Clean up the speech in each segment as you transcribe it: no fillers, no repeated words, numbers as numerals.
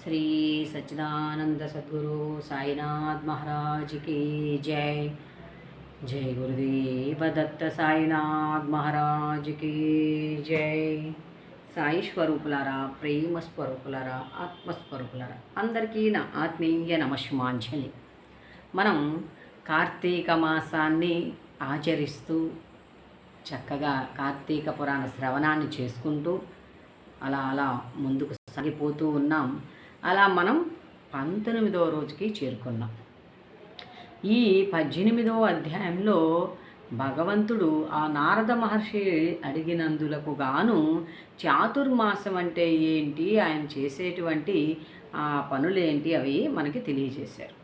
श्री सच्चिदानंद सद्गुरु साईनाथ महाराज की जय। जय गुरुदेव दत्त साईनाथ महाराज की जय। సాయి స్వరూపులారా, ప్రేమ స్వరూపులారా, ఆత్మస్వరూపులారా, అందరికీ నా ఆత్మీయ నమస్మాంజలి. మనం కార్తీక మాసాన్ని ఆచరిస్తూ చక్కగా కార్తీక పురాణ శ్రవణాన్ని చేసుకుంటూ అలా అలా ముందుకు సాగిపోతూ ఉన్నాం. అలా మనం 19వ రోజుకి చేరుకున్నాం. ఈ 18వ అధ్యాయంలో భగవంతుడు ఆ నారద మహర్షి అడిగినందులకు గాను చాతుర్మాసం అంటే ఏంటి, ఆయన చేసేటువంటి ఆ పనులేంటి అవి మనకి తెలియజేశారు.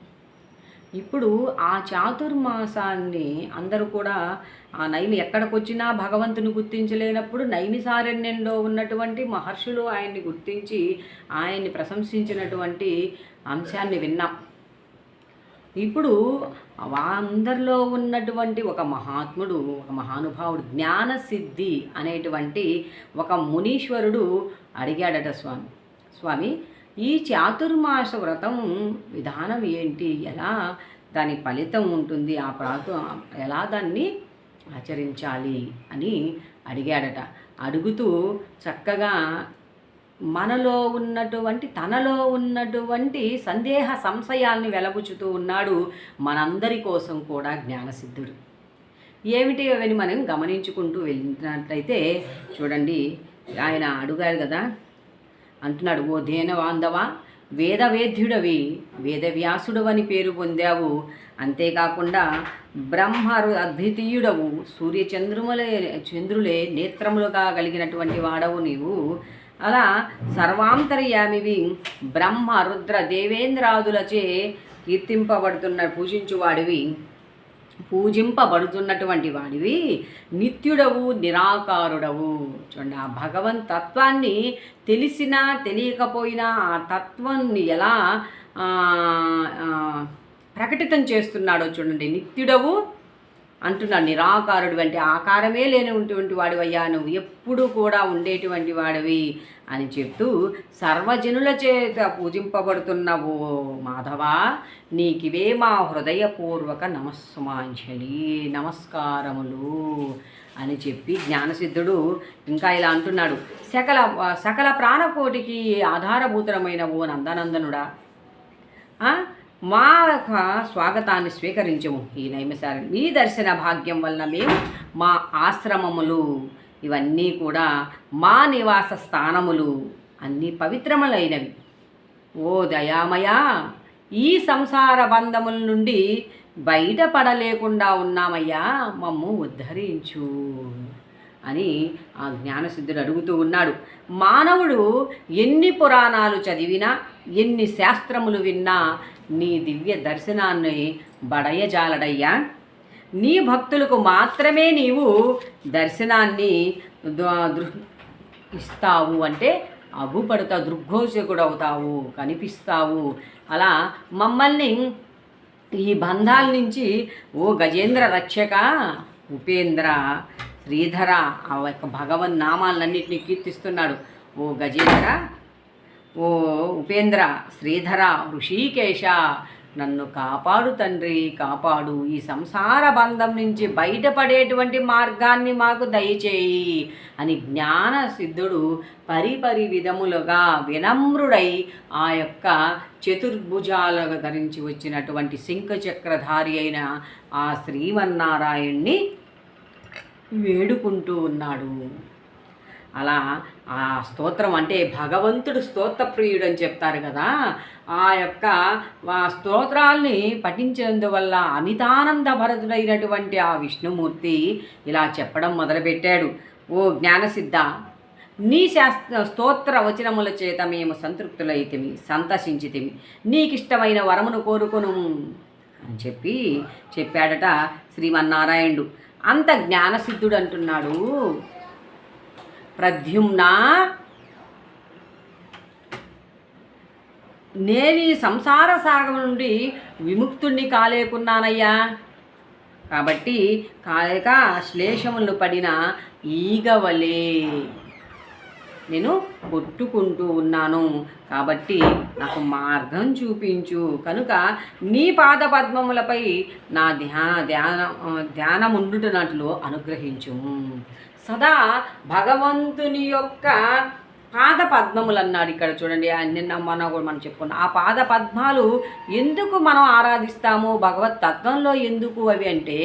ఇప్పుడు ఆ చాతుర్మాసాన్ని అందరూ కూడా ఆ నైమి ఎక్కడికొచ్చినా భగవంతుని గుర్తించలేనప్పుడు నైమిసారణ్యంలో ఉన్నటువంటి మహర్షులు ఆయన్ని గుర్తించి ఆయన్ని ప్రశంసించినటువంటి అంశాన్ని విన్నాం. ఇప్పుడు అందరిలో ఉన్నటువంటి ఒక మహాత్ముడు, ఒక మహానుభావుడు, జ్ఞానసిద్ధి అనేటువంటి ఒక మునీశ్వరుడు అడిగాడట, స్వామి ఈ చాతుర్మాస వ్రతం విధానం ఏంటి, ఎలా దాని ఫలితం ఉంటుంది, ఎలా దాన్ని ఆచరించాలి అని అడిగాడట. అడుగుతూ చక్కగా తనలో ఉన్నటువంటి సందేహ సంశయాల్ని వెలబుచ్చుతూ ఉన్నాడు. మనందరి కోసం కూడా జ్ఞానసిద్ధుడు. ఏమిటి అవని మనం గమనించుకుంటూ వెళ్ళినట్లయితే చూడండి, ఆయన అడుగారు కదా, అంటున్నాడు, ఓ దేనవాంధవా, వేదవేద్యుడవి, వేదవ్యాసుడవని పేరు పొందావు. అంతేకాకుండా బ్రహ్మ అద్వితీయుడవు, చంద్రులే నేత్రములుగా కలిగినటువంటి వాడవు నీవు. అలా సర్వాంతర్యామివి, బ్రహ్మ రుద్ర దేవేంద్రాదులచే పూజింపబడుతున్నటువంటి వాడివి, నిత్యుడవు, నిరాకారుడవు. చూడండి, ఆ భగవంత్ తత్వాన్ని తెలిసినా తెలియకపోయినా ఆ తత్వాన్ని ఎలా ప్రకటితం చేస్తున్నాడో చూడండి. నిత్యుడవు అంటున్నాడు, నిరాకారుడు అంటే ఆకారమే లేనటువంటి వాడివయ్యా, నువ్వు ఎప్పుడు కూడా ఉండేటువంటి వాడివి అని చెప్తూ సర్వజనుల చేత పూజింపబడుతున్నవో మాధవా, నీకివే మా హృదయపూర్వక నమస్కారములు అని చెప్పి జ్ఞానసిద్ధుడు ఇంకా ఇలా అంటున్నాడు, సకల ప్రాణకోటికి ఆధారభూతమైన ఓ నందనందనుడా, మా యొక్క స్వాగతాన్ని స్వీకరించము. ఈ నైమిసారి నీ దర్శన భాగ్యం వలన మేము మా ఆశ్రమములు ఇవన్నీ కూడా మా నివాస స్థానములు అన్నీ పవిత్రములైనవి. ఓ దయామయా, ఈ సంసార బంధముల నుండి బయటపడలేకుండా ఉన్నామయ్యా, మమ్ము ఉద్ధరించు అని ఆ జ్ఞానసిద్ధుడు అడుగుతూ ఉన్నాడు. మానవుడు ఎన్ని పురాణాలు చదివినా, ఎన్ని శాస్త్రములు విన్నా నీ దివ్య దర్శనాన్ని బడయజాలడయ్యా. నీ భక్తులకు మాత్రమే నీవు దర్శనాన్ని ఇస్తావు, అంటే అగుపడతావు, దృగ్ఘోషకుడవుతావు, కనిపిస్తావు. అలా మమ్మల్ని ఈ బంధాల నుంచి ఓ గజేంద్ర రక్షక, ఉపేంద్ర, శ్రీధర, ఆ యొక్క భగవన్ నామాలన్నింటినీ కీర్తిస్తున్నాడు. ఓ గజేంద్ర, ఓ ఉపేంద్ర, శ్రీధర, ఋషికేశ, నన్ను కాపాడు తండ్రి, కాపాడు. ఈ సంసార బంధం నుంచి బయటపడేటువంటి మార్గాన్ని మాకు దయచేయి అని జ్ఞానసిద్ధుడు పరిపరి విధములుగా వినమ్రుడై ఆ యొక్క చతుర్భుజాలుగా ధరించి వచ్చినటువంటి శంఖచక్రధారి అయిన ఆ శ్రీమన్నారాయణ్ణి వేడుకుంటూ ఉన్నాడు. అలా ఆ స్తోత్రం అంటే భగవంతుడు స్తోత్రప్రియుడు అని చెప్తారు కదా, ఆ యొక్క స్తోత్రాల్ని పఠించేందువల్ల అమితానంద భరతుడైనటువంటి ఆ విష్ణుమూర్తి ఇలా చెప్పడం మొదలుపెట్టాడు. ఓ జ్ఞానసిద్ధ, నీ స్తోత్ర వచనముల చేత మేము సంతృప్తులైతిమి, సంతసించితిమి, నీకిష్టమైన వరమును కోరుకొను అని చెప్పాడట శ్రీమన్నారాయణుడు. అంత జ్ఞానసిద్ధుడు అంటున్నాడు, ప్రద్యుమ్న, నేను ఈ సంసార సాగం నుండి విముక్తుణ్ణి కాలేకున్నానయ్యా. కాబట్టి శ్లేషములను పడిన ఈగవలే నేను కొట్టుకుంటూ ఉన్నాను. కాబట్టి నాకు మార్గం చూపించు. కనుక నీ పాద పద్మములపై నా ధ్యానముండునట్లు అనుగ్రహించు. సదా భగవంతుని యొక్క పాద పద్మములు అన్నాడు ఇక్కడ చూడండి. నిన్న మనం కూడా మనం చెప్పుకున్నాం. ఆ పాద పద్మాలు ఎందుకు మనం ఆరాధిస్తాము, భగవత్ తత్వంలో ఎందుకు అవి అంటే,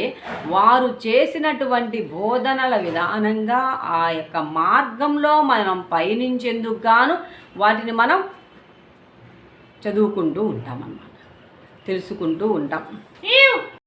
వారు చేసినటువంటి బోధనల విధానంగా ఆ యొక్క మార్గంలో మనం పయనించేందుకు గాను వాటిని మనం చదువుకుంటూ ఉంటామన్నమాట, తెలుసుకుంటూ ఉంటాం.